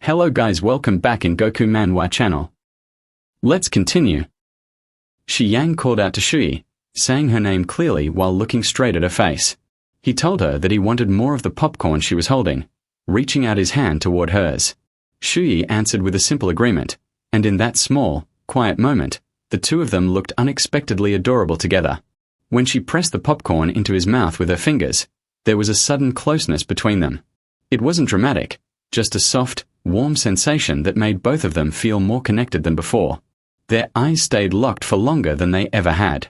Hello guys, welcome back in Goku Manhwa channel. Let's continue. Shi Yang called out to Shui, saying her name clearly while looking straight at her face. He told her that he wanted more of the popcorn she was holding, reaching out his hand toward hers. Shui answered with a simple agreement, and in that small, quiet moment, the two of them looked unexpectedly adorable together. When she pressed the popcorn into his mouth with her fingers, there was a sudden closeness between them. It wasn't dramatic, just a soft, warm sensation that made both of them feel more connected than before. Their eyes stayed locked for longer than they ever had.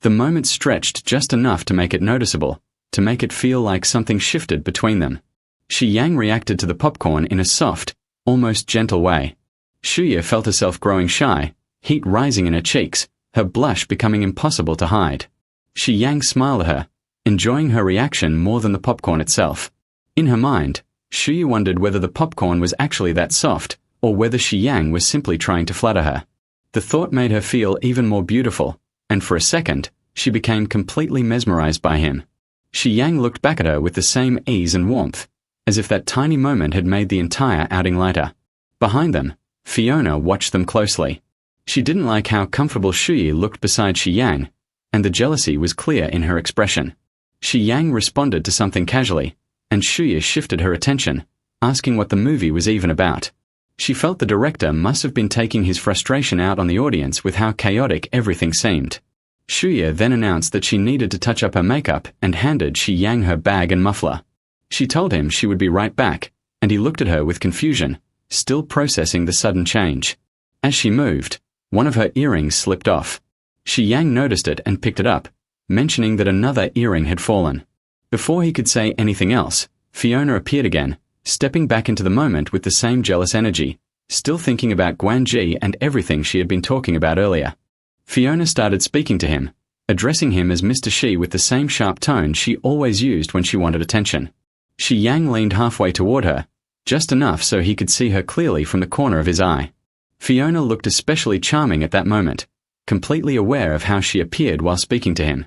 The moment stretched just enough to make it noticeable, to make it feel like something shifted between them. Shi Yang reacted to the popcorn in a soft, almost gentle way. Shuya felt herself growing shy, heat rising in her cheeks, her blush becoming impossible to hide. Shi Yang smiled at her, enjoying her reaction more than the popcorn itself. In her mind, Shuya wondered whether the popcorn was actually that soft, or whether Shi Yang was simply trying to flatter her. The thought made her feel even more beautiful, and for a second, she became completely mesmerized by him. Shi Yang looked back at her with the same ease and warmth, as if that tiny moment had made the entire outing lighter. Behind them, Fiona watched them closely. She didn't like how comfortable Shuyi looked beside Shi Yang, and the jealousy was clear in her expression. Shi Yang responded to something casually, and Shuya shifted her attention, asking what the movie was even about. She felt the director must have been taking his frustration out on the audience with how chaotic everything seemed. Shuya then announced that she needed to touch up her makeup and handed Shi Yang her bag and muffler. She told him she would be right back, and he looked at her with confusion, still processing the sudden change. As she moved, one of her earrings slipped off. Shi Yang noticed it and picked it up, mentioning that another earring had fallen. Before he could say anything else, Fiona appeared again, stepping back into the moment with the same jealous energy, still thinking about Guanji and everything she had been talking about earlier. Fiona started speaking to him, addressing him as Mr. Shi with the same sharp tone she always used when she wanted attention. Shi Yang leaned halfway toward her, just enough so he could see her clearly from the corner of his eye. Fiona looked especially charming at that moment, completely aware of how she appeared while speaking to him.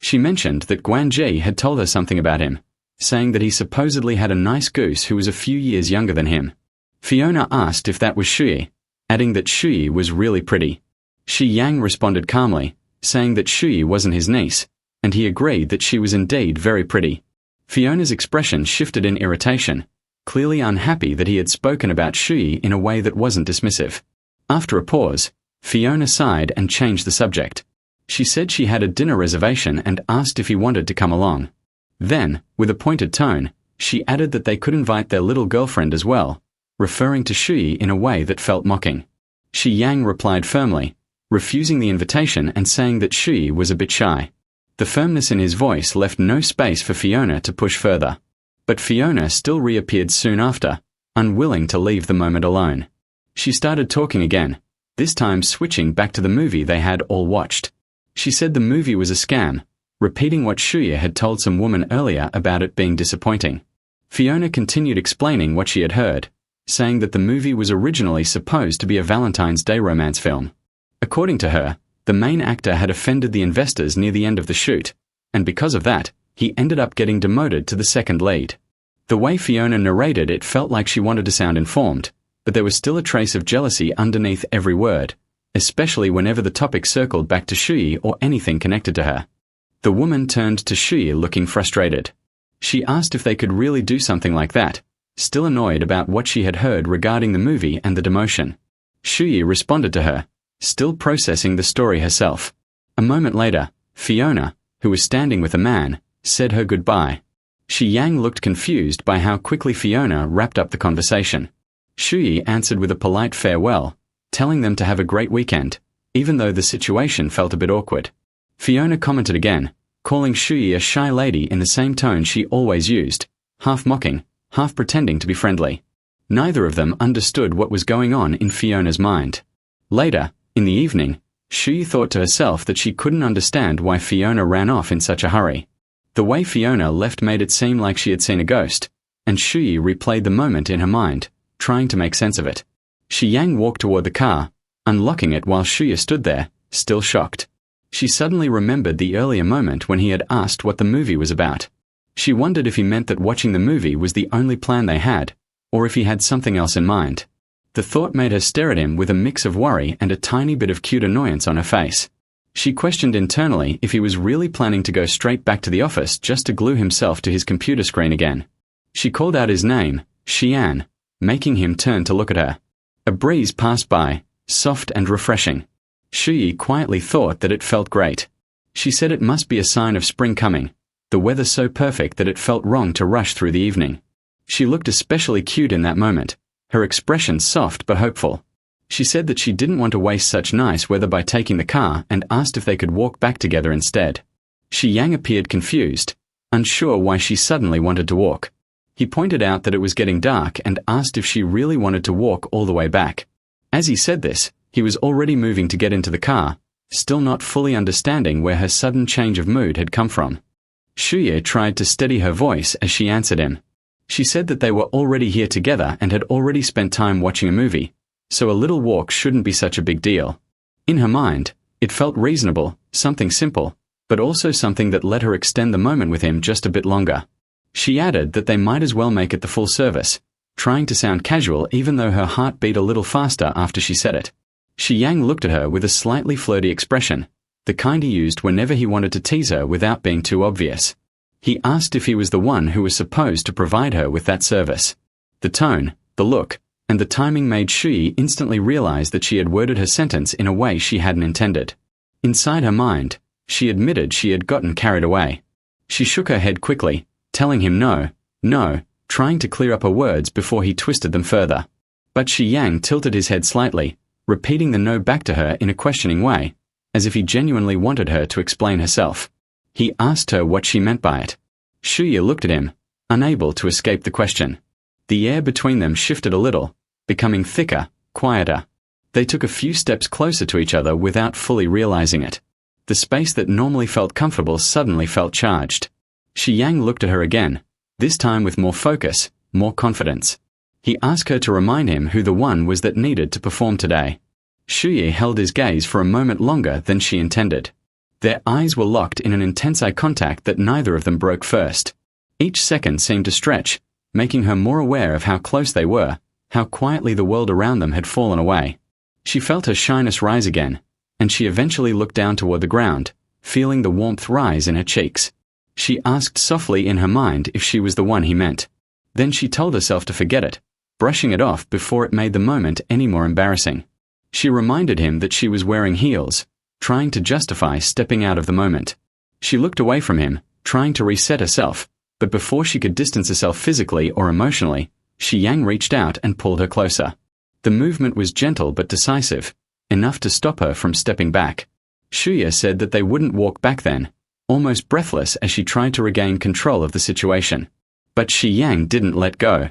She mentioned that Guanji had told her something about him, saying that he supposedly had a nice goose who was a few years younger than him. Fiona asked if that was Shui, adding that Shui was really pretty. Shi Yang responded calmly, saying that Shui wasn't his niece, and he agreed that she was indeed very pretty. Fiona's expression shifted in irritation, clearly unhappy that he had spoken about Shui in a way that wasn't dismissive. After a pause, Fiona sighed and changed the subject. She said she had a dinner reservation and asked if he wanted to come along. Then, with a pointed tone, she added that they could invite their little girlfriend as well, referring to Shui in a way that felt mocking. Shi Yang replied firmly, refusing the invitation and saying that Shui was a bit shy. The firmness in his voice left no space for Fiona to push further. But Fiona still reappeared soon after, unwilling to leave the moment alone. She started talking again, this time switching back to the movie they had all watched. She said the movie was a scam, repeating what Shuya had told some woman earlier about it being disappointing. Fiona continued explaining what she had heard, saying that the movie was originally supposed to be a Valentine's Day romance film. According to her, the main actor had offended the investors near the end of the shoot, and because of that, he ended up getting demoted to the second lead. The way Fiona narrated it felt like she wanted to sound informed, but there was still a trace of jealousy underneath every word, especially whenever the topic circled back to Shui or anything connected to her. The woman turned to Shui looking frustrated. She asked if they could really do something like that, still annoyed about what she had heard regarding the movie and the demotion. Shui responded to her, still processing the story herself. A moment later, Fiona, who was standing with a man, said her goodbye. Shi Yang looked confused by how quickly Fiona wrapped up the conversation. Shui answered with a polite farewell, telling them to have a great weekend, even though the situation felt a bit awkward. Fiona commented again, calling Shui a shy lady in the same tone she always used, half mocking, half pretending to be friendly. Neither of them understood what was going on in Fiona's mind. Later, in the evening, Shui thought to herself that she couldn't understand why Fiona ran off in such a hurry. The way Fiona left made it seem like she had seen a ghost, and Shui replayed the moment in her mind, trying to make sense of it. Shi Yang walked toward the car, unlocking it while Shuya stood there, still shocked. She suddenly remembered the earlier moment when he had asked what the movie was about. She wondered if he meant that watching the movie was the only plan they had, or if he had something else in mind. The thought made her stare at him with a mix of worry and a tiny bit of cute annoyance on her face. She questioned internally if he was really planning to go straight back to the office just to glue himself to his computer screen again. She called out his name, Xian, making him turn to look at her. A breeze passed by, soft and refreshing. Shuyi quietly thought that it felt great. She said it must be a sign of spring coming, the weather so perfect that it felt wrong to rush through the evening. She looked especially cute in that moment, her expression soft but hopeful. She said that she didn't want to waste such nice weather by taking the car and asked if they could walk back together instead. Shi Yang appeared confused, unsure why she suddenly wanted to walk. He pointed out that it was getting dark and asked if she really wanted to walk all the way back. As he said this, he was already moving to get into the car, still not fully understanding where her sudden change of mood had come from. Shuye tried to steady her voice as she answered him. She said that they were already here together and had already spent time watching a movie, so a little walk shouldn't be such a big deal. In her mind, it felt reasonable, something simple, but also something that let her extend the moment with him just a bit longer. She added that they might as well make it the full service, trying to sound casual even though her heart beat a little faster after she said it. Shi Yang looked at her with a slightly flirty expression, the kind he used whenever he wanted to tease her without being too obvious. He asked if he was the one who was supposed to provide her with that service. The tone, the look, and the timing made Shui instantly realize that she had worded her sentence in a way she hadn't intended. Inside her mind, she admitted she had gotten carried away. She shook her head quickly, telling him no, trying to clear up her words before he twisted them further. But Shi Yang tilted his head slightly, repeating the no back to her in a questioning way, as if he genuinely wanted her to explain herself. He asked her what she meant by it. Shuya looked at him, unable to escape the question. The air between them shifted a little, becoming thicker, quieter. They took a few steps closer to each other without fully realizing it. The space that normally felt comfortable suddenly felt charged. Shi Yang looked at her again, this time with more focus, more confidence. He asked her to remind him who the one was that needed to perform today. Shuye held his gaze for a moment longer than she intended. Their eyes were locked in an intense eye contact that neither of them broke first. Each second seemed to stretch, making her more aware of how close they were, how quietly the world around them had fallen away. She felt her shyness rise again, and she eventually looked down toward the ground, feeling the warmth rise in her cheeks. She asked softly in her mind if she was the one he meant. Then she told herself to forget it, brushing it off before it made the moment any more embarrassing. She reminded him that she was wearing heels, trying to justify stepping out of the moment. She looked away from him, trying to reset herself, but before she could distance herself physically or emotionally, Shi Yang reached out and pulled her closer. The movement was gentle but decisive, enough to stop her from stepping back. Shuya said that they wouldn't walk back then, almost breathless as she tried to regain control of the situation. But Shi Yang didn't let go.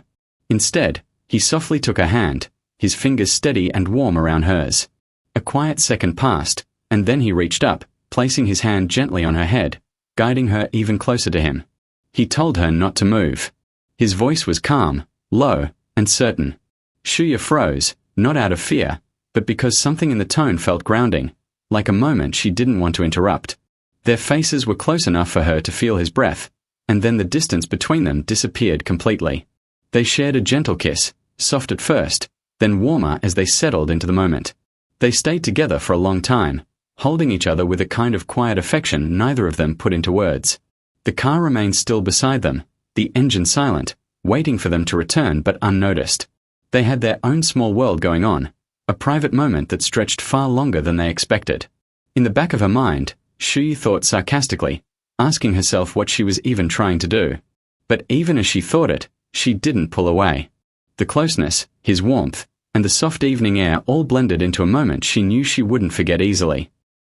Instead, he softly took her hand, his fingers steady and warm around hers. A quiet second passed, and then he reached up, placing his hand gently on her head, guiding her even closer to him. He told her not to move. His voice was calm, low, and certain. Shuya froze, not out of fear, but because something in the tone felt grounding, like a moment she didn't want to interrupt. Their faces were close enough for her to feel his breath, and then the distance between them disappeared completely. They shared a gentle kiss, soft at first, then warmer as they settled into the moment. They stayed together for a long time, holding each other with a kind of quiet affection neither of them put into words. The car remained still beside them, the engine silent, waiting for them to return but unnoticed. They had their own small world going on, a private moment that stretched far longer than they expected. In the back of her mind, Shui thought sarcastically, asking herself what she was even trying to do. But even as she thought it, she didn't pull away. The closeness, his warmth, and the soft evening air all blended into a moment she knew she wouldn't forget easily.